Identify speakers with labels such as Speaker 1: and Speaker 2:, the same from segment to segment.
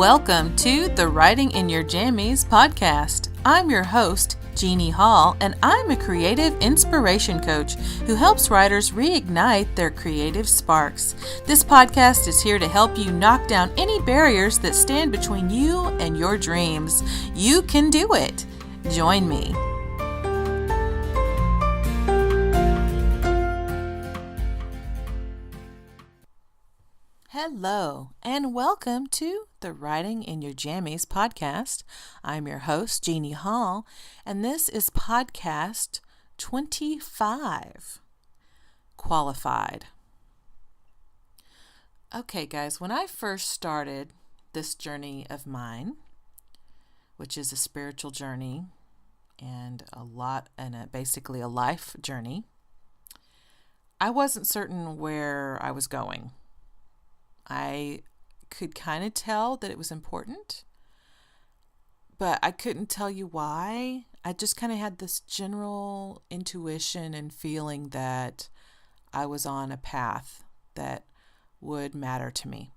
Speaker 1: Welcome to the Writing in Your Jammies podcast. I'm your host, Jeannie Hall, and I'm a creative inspiration coach who helps writers reignite their creative sparks. This podcast is here to help you knock down any barriers that stand between you and your dreams. You can do it. Join me. Hello, and welcome to the Writing in Your Jammies podcast. I'm your host, Jeannie Hall, and this is podcast 25, Qualified. Okay, guys, when I first started this journey of mine, which is a spiritual journey and basically a life journey, I wasn't certain where I was going. I could kind of tell that it was important, but I couldn't tell you why. I just kind of had this general intuition and feeling that I was on a path that would matter to me.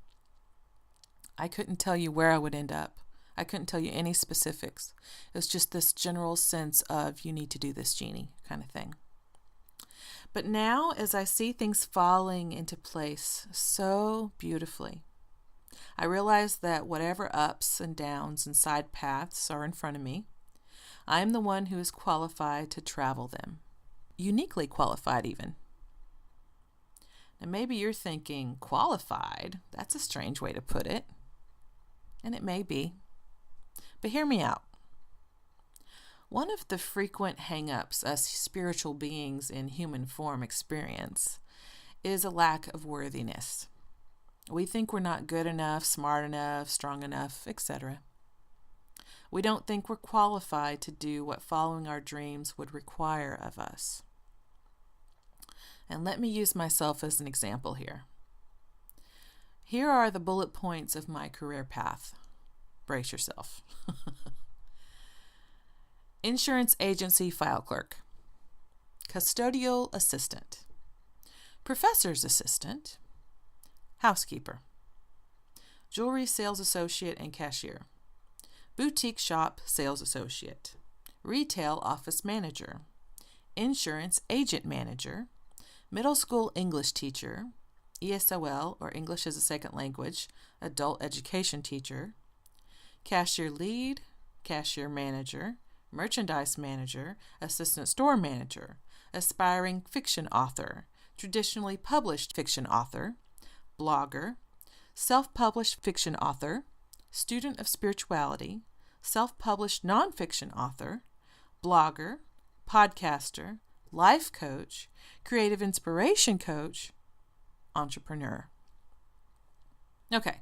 Speaker 1: I couldn't tell you where I would end up. I couldn't tell you any specifics. It was just this general sense of, you need to do this, Jeannie, kind of thing. But now, as I see things falling into place so beautifully, I realize that whatever ups and downs and side paths are in front of me, I am the one who is qualified to travel them. Uniquely qualified, even. Now, maybe you're thinking, qualified? That's a strange way to put it. And it may be. But hear me out. One of the frequent hang-ups us spiritual beings in human form experience is a lack of worthiness. We think we're not good enough, smart enough, strong enough, etc. We don't think we're qualified to do what following our dreams would require of us. And let me use myself as an example here. Here are the bullet points of my career path. Brace yourself. Insurance agency file clerk, custodial assistant, professor's assistant, housekeeper, jewelry sales associate and cashier, boutique shop sales associate, retail office manager, insurance agent manager, middle school English teacher, ESOL or English as a second language, adult education teacher, cashier lead, cashier manager, merchandise manager, assistant store manager, aspiring fiction author, traditionally published fiction author, blogger, self-published fiction author, student of spirituality, self-published nonfiction author, blogger, podcaster, life coach, creative inspiration coach, entrepreneur. Okay,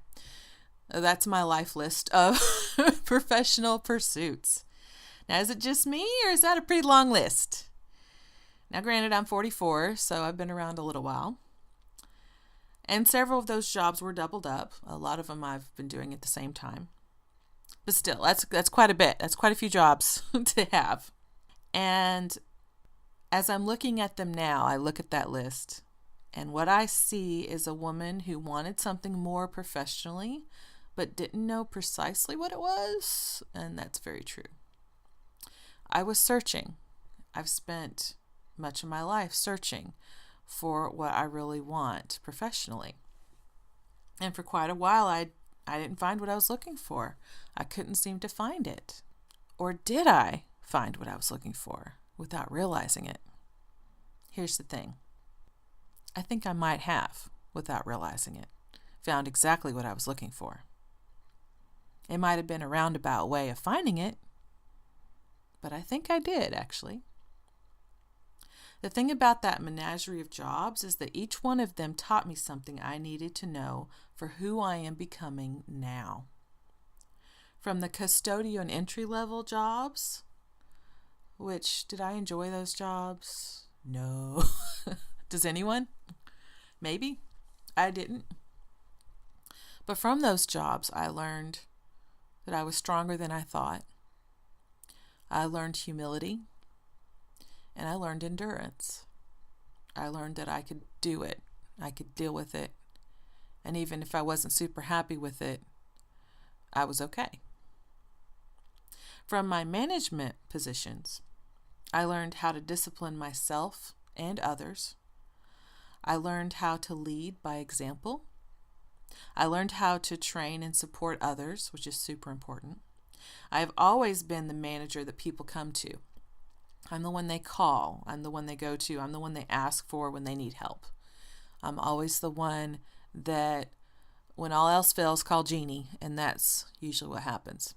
Speaker 1: that's my life list of professional pursuits. Now, is it just me, or is that a pretty long list? Now, granted, I'm 44, so I've been around a little while. And several of those jobs were doubled up. A lot of them I've been doing at the same time. But still, that's quite a bit. That's quite a few jobs to have. And as I'm looking at them now, I look at that list, and what I see is a woman who wanted something more professionally, but didn't know precisely what it was, and that's very true. I was searching. I've spent much of my life searching for what I really want professionally. And for quite a while, I didn't find what I was looking for. I couldn't seem to find it. Or did I find what I was looking for without realizing it? Here's the thing. I think I might have, without realizing it, found exactly what I was looking for. It might have been a roundabout way of finding it, but I think I did, actually. The thing about that menagerie of jobs is that each one of them taught me something I needed to know for who I am becoming now. From the custodial and entry-level jobs, which, did I enjoy those jobs? No. Does anyone? Maybe. I didn't. But from those jobs, I learned that I was stronger than I thought. I learned humility, and I learned endurance. I learned that I could do it. I could deal with it. And even if I wasn't super happy with it, I was okay. From my management positions, I learned how to discipline myself and others. I learned how to lead by example. I learned how to train and support others, which is super important. I've always been the manager that people come to. I'm the one they call. I'm the one they go to. I'm the one they ask for when they need help. I'm always the one that, when all else fails, call Jeannie, and that's usually what happens.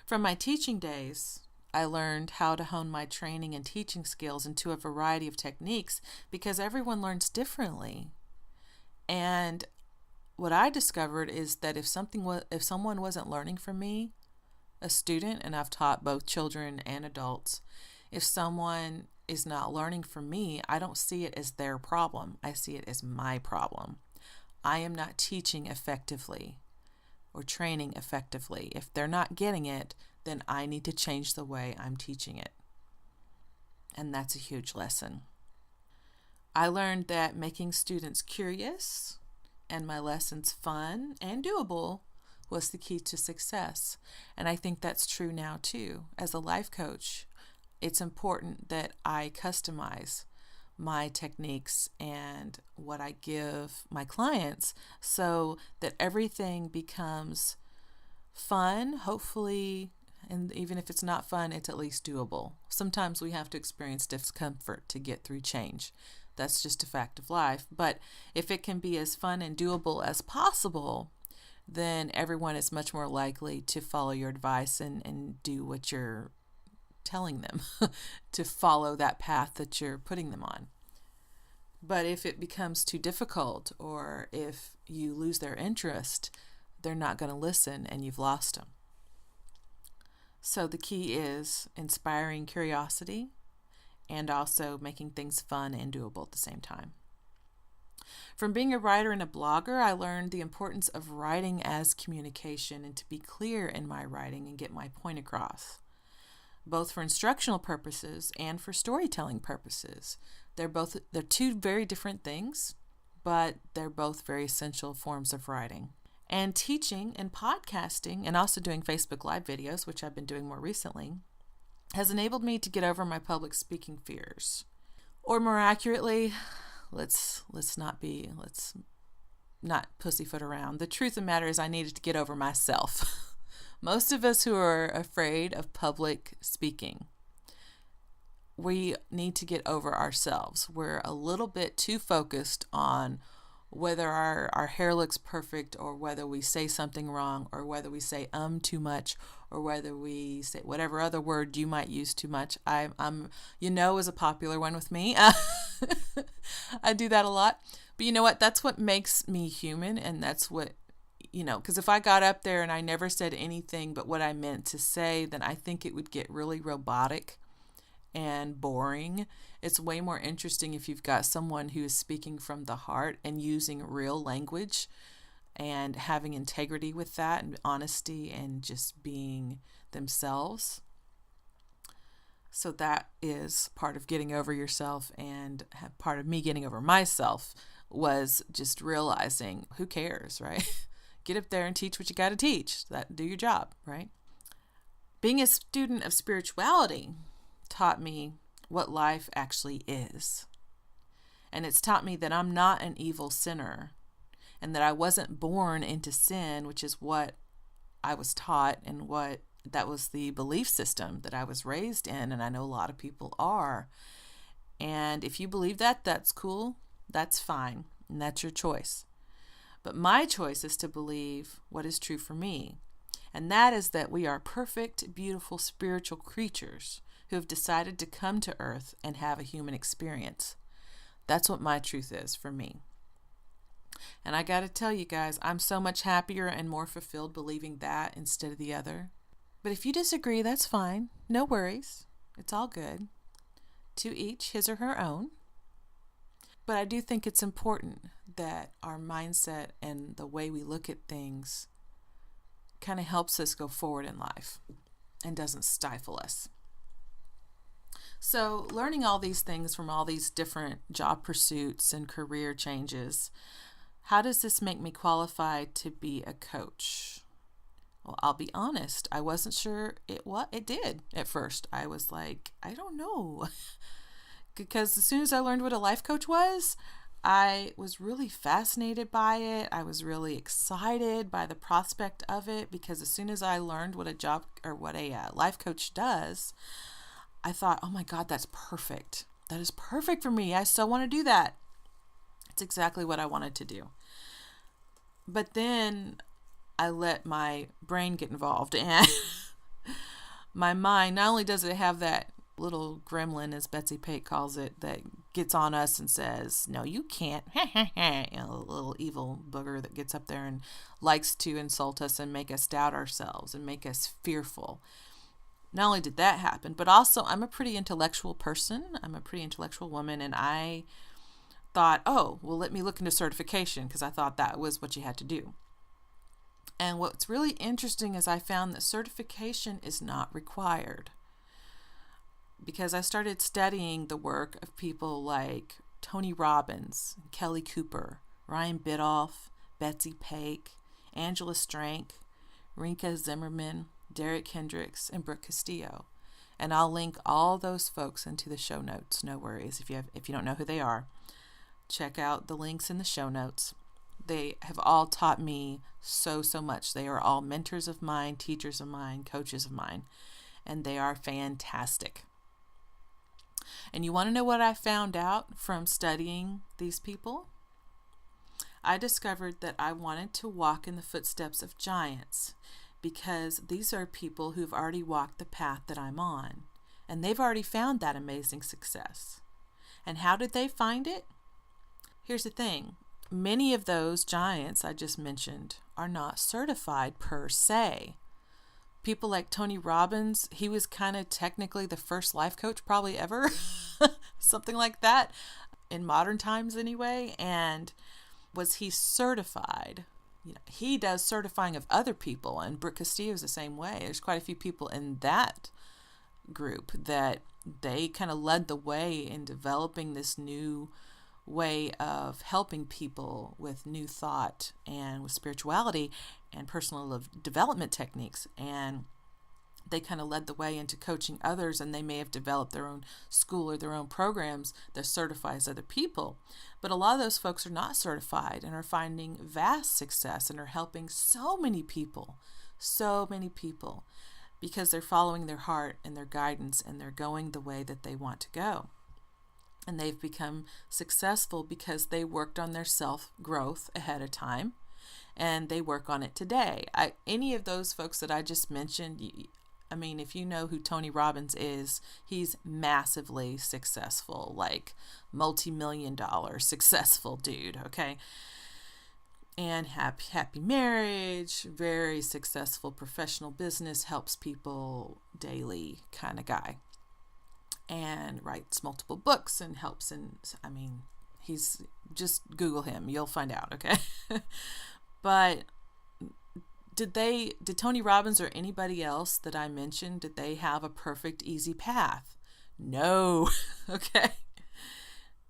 Speaker 1: From my teaching days, I learned how to hone my training and teaching skills into a variety of techniques because everyone learns differently. And what I discovered is that if someone wasn't learning from me, a student, and I've taught both children and adults, if someone is not learning from me, I don't see it as their problem. I see it as my problem. I am not teaching effectively or training effectively. If they're not getting it, then I need to change the way I'm teaching it. And that's a huge lesson. I learned that making students curious and my lessons fun and doable was the key to success. And I think that's true now too. As a life coach, it's important that I customize my techniques and what I give my clients so that everything becomes fun, hopefully, and even if it's not fun, it's at least doable. Sometimes we have to experience discomfort to get through change. That's just a fact of life. But if it can be as fun and doable as possible, then everyone is much more likely to follow your advice and do what you're telling them to follow that path that you're putting them on. But if it becomes too difficult or if you lose their interest, they're not going to listen and you've lost them. So the key is inspiring curiosity and also making things fun and doable at the same time. From being a writer and a blogger, I learned the importance of writing as communication and to be clear in my writing and get my point across, both for instructional purposes and for storytelling purposes. They're two very different things, but they're both very essential forms of writing. And teaching and podcasting and also doing Facebook Live videos, which I've been doing more recently, has enabled me to get over my public speaking fears. Or more accurately, let's not pussyfoot around. The truth of the matter is I needed to get over myself. Most of us who are afraid of public speaking, we need to get over ourselves. We're a little bit too focused on whether our hair looks perfect or whether we say something wrong or whether we say too much or whether we say whatever other word you might use too much. I'm is a popular one with me. I do that a lot. But you know what? That's what makes me human, and that's what, because if I got up there and I never said anything but what I meant to say, then I think it would get really robotic and boring. It's way more interesting if you've got someone who is speaking from the heart and using real language and having integrity with that and honesty and just being themselves. So that is part of getting over yourself, and part of me getting over myself was just realizing, who cares, right? Get up there and teach what you got to teach. Do your job, right? Being a student of spirituality taught me what life actually is. And it's taught me that I'm not an evil sinner and that I wasn't born into sin, which is what I was taught and that was the belief system that I was raised in, and I know a lot of people are. And if you believe that, that's cool. That's fine. And that's your choice. But my choice is to believe what is true for me. And that is that we are perfect, beautiful, spiritual creatures who have decided to come to earth and have a human experience. That's what my truth is for me. And I got to tell you guys, I'm so much happier and more fulfilled believing that instead of the other. But if you disagree, that's fine. No worries. It's all good. To each his or her own. But I do think it's important that our mindset and the way we look at things kind of helps us go forward in life and doesn't stifle us. So learning all these things from all these different job pursuits and career changes, how does this make me qualified to be a coach? Well, I'll be honest, I wasn't sure it did at first. I was like, I don't know. Because as soon as I learned what a life coach was, I was really fascinated by it. I was really excited by the prospect of it, because as soon as I learned what a life coach does, I thought, oh my God, that's perfect. That is perfect for me. I so want to do that. It's exactly what I wanted to do. But then I let my brain get involved, and my mind, not only does it have that little gremlin, as Betsy Pate calls it, that gets on us and says, no, you can't, a little evil booger that gets up there and likes to insult us and make us doubt ourselves and make us fearful. Not only did that happen, but also I'm a pretty intellectual person. I'm a pretty intellectual woman, and I thought, oh, well, let me look into certification, because I thought that was what you had to do. And what's really interesting is I found that certification is not required, because I started studying the work of people like Tony Robbins, Kelly Cooper, Ryan Biddulph, Betsy Pate, Angela Strank, Rinka Zimmerman, Derek Hendricks, and Brooke Castillo. And I'll link all those folks into the show notes. No worries. If you don't know who they are, check out the links in the show notes. They have all taught me so much. They are all mentors of mine, teachers of mine, coaches of mine, and they are fantastic. And you want to know what I found out from studying these people? I discovered that I wanted to walk in the footsteps of giants, because these are people who've already walked the path that I'm on, and they've already found that amazing success. And how did they find it? Here's the thing. Many of those giants I just mentioned are not certified per se. People like Tony Robbins, he was kind of technically the first life coach probably ever, something like that, in modern times anyway. And was he certified? You know, he does certifying of other people, and Brooke Castillo is the same way. There's quite a few people in that group that they kind of led the way in developing this new way of helping people with new thought and with spirituality and personal development techniques. And they kind of led the way into coaching others, and they may have developed their own school or their own programs that certifies other people. But a lot of those folks are not certified and are finding vast success and are helping so many people, because they're following their heart and their guidance, and they're going the way that they want to go. And they've become successful because they worked on their self-growth ahead of time, and they work on it today. Any of those folks that I just mentioned, I mean, if you know who Tony Robbins is, he's massively successful, like multi-million-dollar successful dude, okay? And happy marriage, very successful professional business, helps people daily kind of guy. And writes multiple books and helps he's, just Google him, you'll find out, okay? But did Tony Robbins or anybody else that I mentioned, did they have a perfect, easy path? No, okay?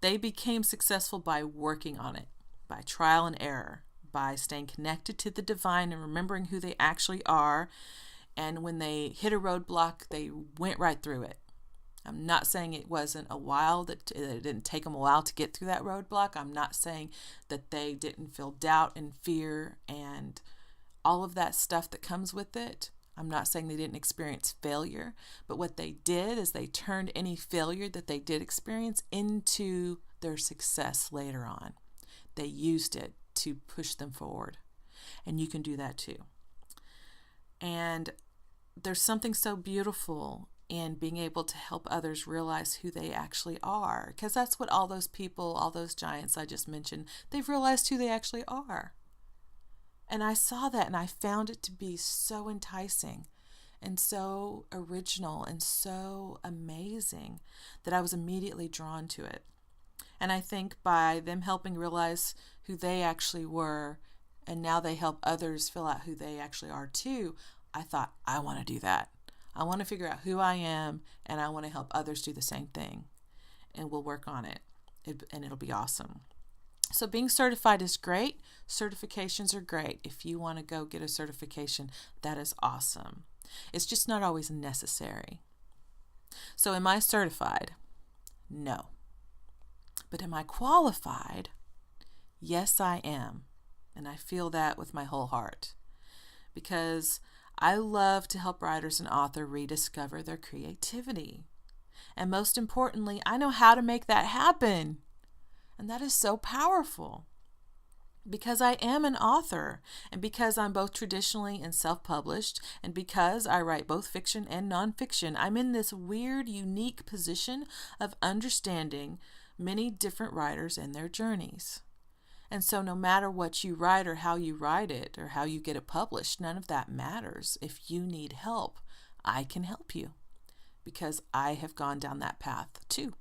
Speaker 1: They became successful by working on it, by trial and error, by staying connected to the divine and remembering who they actually are. And when they hit a roadblock, they went right through it. I'm not saying it wasn't that it didn't take them a while to get through that roadblock. I'm not saying that they didn't feel doubt and fear and all of that stuff that comes with it. I'm not saying they didn't experience failure, but what they did is they turned any failure that they did experience into their success later on. They used it to push them forward. And you can do that too. And there's something so beautiful in being able to help others realize who they actually are, because that's what all those people, all those giants I just mentioned, they've realized who they actually are. And I saw that, and I found it to be so enticing and so original and so amazing that I was immediately drawn to it. And I think by them helping realize who they actually were, and now they help others fill out who they actually are too, I thought, I want to do that. I want to figure out who I am, and I want to help others do the same thing. And we'll work on it, and it'll be awesome. So being certified is great. Certifications are great. If you want to go get a certification, that is awesome. It's just not always necessary. So am I certified? No. But am I qualified? Yes, I am. And I feel that with my whole heart. Because I love to help writers and authors rediscover their creativity. And most importantly, I know how to make that happen. And that is so powerful. Because I am an author, and because I'm both traditionally and self-published, and because I write both fiction and nonfiction, I'm in this weird, unique position of understanding many different writers and their journeys. And so no matter what you write or how you write it or how you get it published, none of that matters. If you need help, I can help you because I have gone down that path too.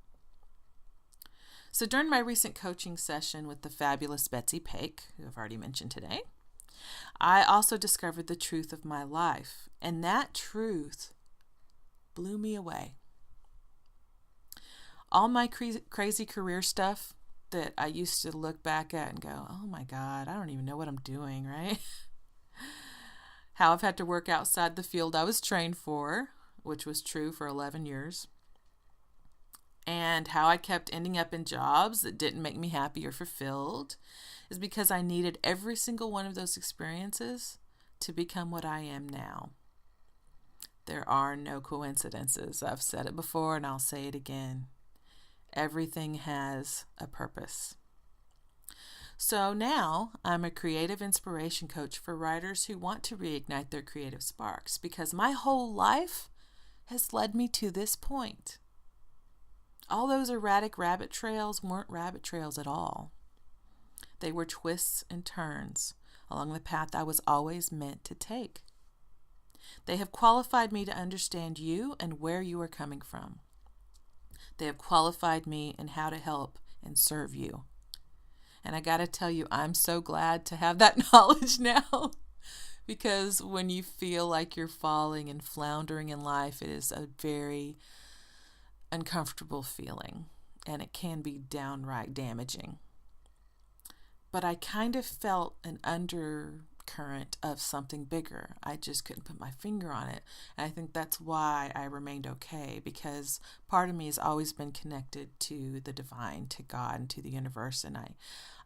Speaker 1: So during my recent coaching session with the fabulous Betsy Paik, who I've already mentioned today, I also discovered the truth of my life. And that truth blew me away. All my crazy career stuff that I used to look back at and go, oh my God, I don't even know what I'm doing, right? How I've had to work outside the field I was trained for, which was true for 11 years. And how I kept ending up in jobs that didn't make me happy or fulfilled is because I needed every single one of those experiences to become what I am now. There are no coincidences. I've said it before and I'll say it again. Everything has a purpose. So now I'm a creative inspiration coach for writers who want to reignite their creative sparks because my whole life has led me to this point. All those erratic rabbit trails weren't rabbit trails at all. They were twists and turns along the path I was always meant to take. They have qualified me to understand you and where you are coming from. They have qualified me in how to help and serve you. And I got to tell you, I'm so glad to have that knowledge now because when you feel like you're falling and floundering in life, it is a very uncomfortable feeling, and it can be downright damaging. But I kind of felt an undercurrent of something bigger. I just couldn't put my finger on it. And I think that's why I remained okay, because part of me has always been connected to the divine, to God, and to the universe. And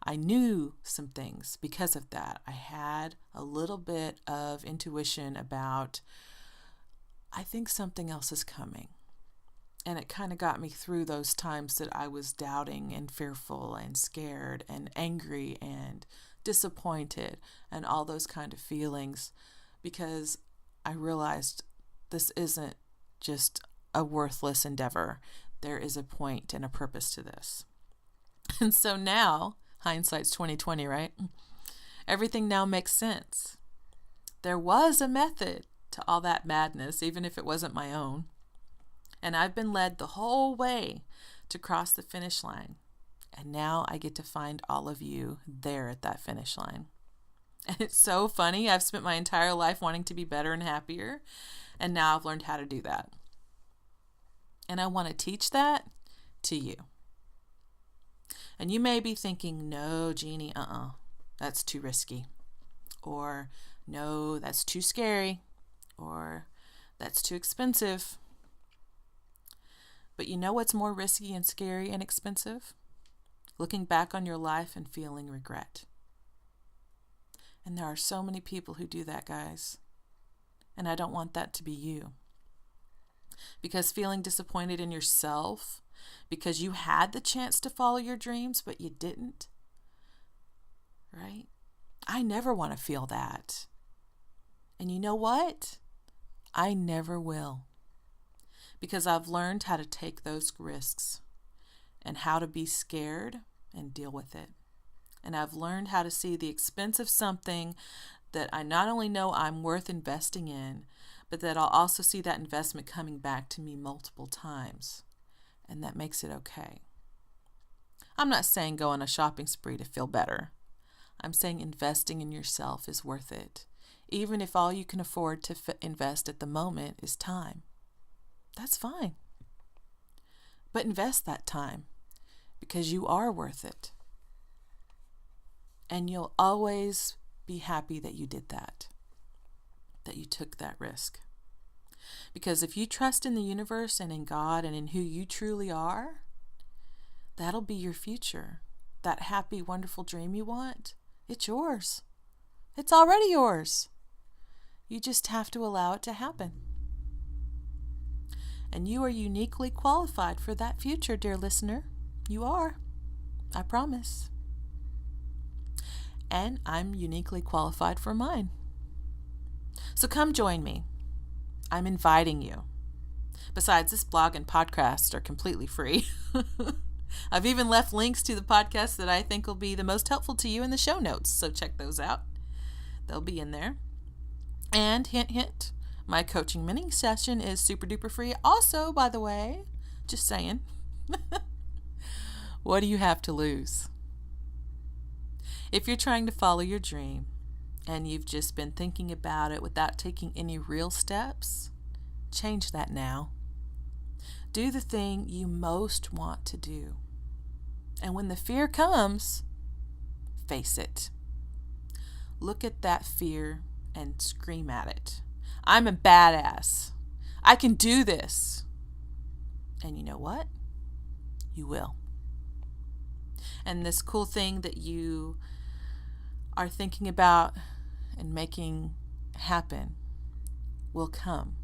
Speaker 1: I knew some things because of that. I had a little bit of intuition about, I think something else is coming. And it kind of got me through those times that I was doubting and fearful and scared and angry and disappointed and all those kind of feelings, because I realized this isn't just a worthless endeavor. There is a point and a purpose to this. And so now, hindsight's 2020, right? Everything now makes sense. There was a method to all that madness, even if it wasn't my own. And I've been led the whole way to cross the finish line. And now I get to find all of you there at that finish line. And it's so funny. I've spent my entire life wanting to be better and happier. And now I've learned how to do that. And I want to teach that to you. And you may be thinking, no, Jeannie, that's too risky. Or, no, that's too scary. Or, that's too expensive. But you know what's more risky and scary and expensive? Looking back on your life and feeling regret. And there are so many people who do that, guys. And I don't want that to be you. Because feeling disappointed in yourself, because you had the chance to follow your dreams, but you didn't, right? I never want to feel that. And you know what? I never will. Because I've learned how to take those risks and how to be scared and deal with it. And I've learned how to see the expense of something that I not only know I'm worth investing in, but that I'll also see that investment coming back to me multiple times. And that makes it okay. I'm not saying go on a shopping spree to feel better. I'm saying investing in yourself is worth it, even if all you can afford to invest at the moment is time. That's fine. But invest that time because you are worth it. And you'll always be happy that you did that you took that risk. Because if you trust in the universe and in God and in who you truly are, that'll be your future. That happy, wonderful dream you want, it's yours. It's already yours. You just have to allow it to happen. And you are uniquely qualified for that future, dear listener. You are. I promise. And I'm uniquely qualified for mine. So come join me. I'm inviting you. Besides, this blog and podcast are completely free. I've even left links to the podcasts that I think will be the most helpful to you in the show notes, so check those out. They'll be in there. And hint, hint, my coaching mini session is super duper free. Also, by the way, just saying, what do you have to lose? If you're trying to follow your dream and you've just been thinking about it without taking any real steps, change that now. Do the thing you most want to do. And when the fear comes, face it. Look at that fear and scream at it. I'm a badass. I can do this. And you know what? You will. And this cool thing that you are thinking about and making happen will come.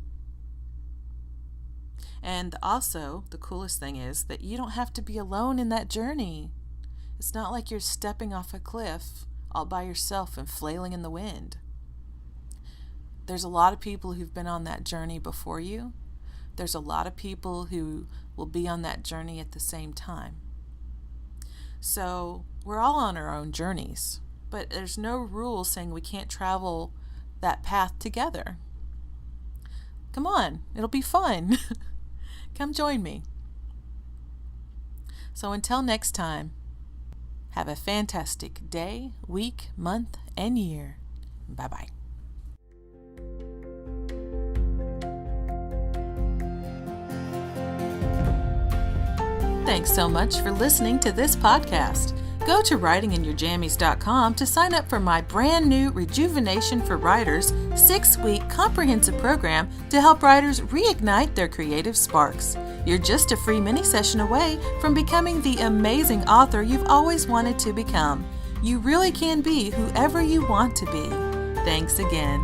Speaker 1: And also, the coolest thing is that you don't have to be alone in that journey. It's not like you're stepping off a cliff all by yourself and flailing in the wind. There's a lot of people who've been on that journey before you. There's a lot of people who will be on that journey at the same time. So we're all on our own journeys, but there's no rule saying we can't travel that path together. Come on, it'll be fun. Come join me. So until next time, have a fantastic day, week, month, and year. Bye-bye. Thanks so much for listening to this podcast. Go to writinginyourjammies.com to sign up for my brand new Rejuvenation for Writers 6-week comprehensive program to help writers reignite their creative sparks. You're just a free mini session away from becoming the amazing author you've always wanted to become. You really can be whoever you want to be. Thanks again.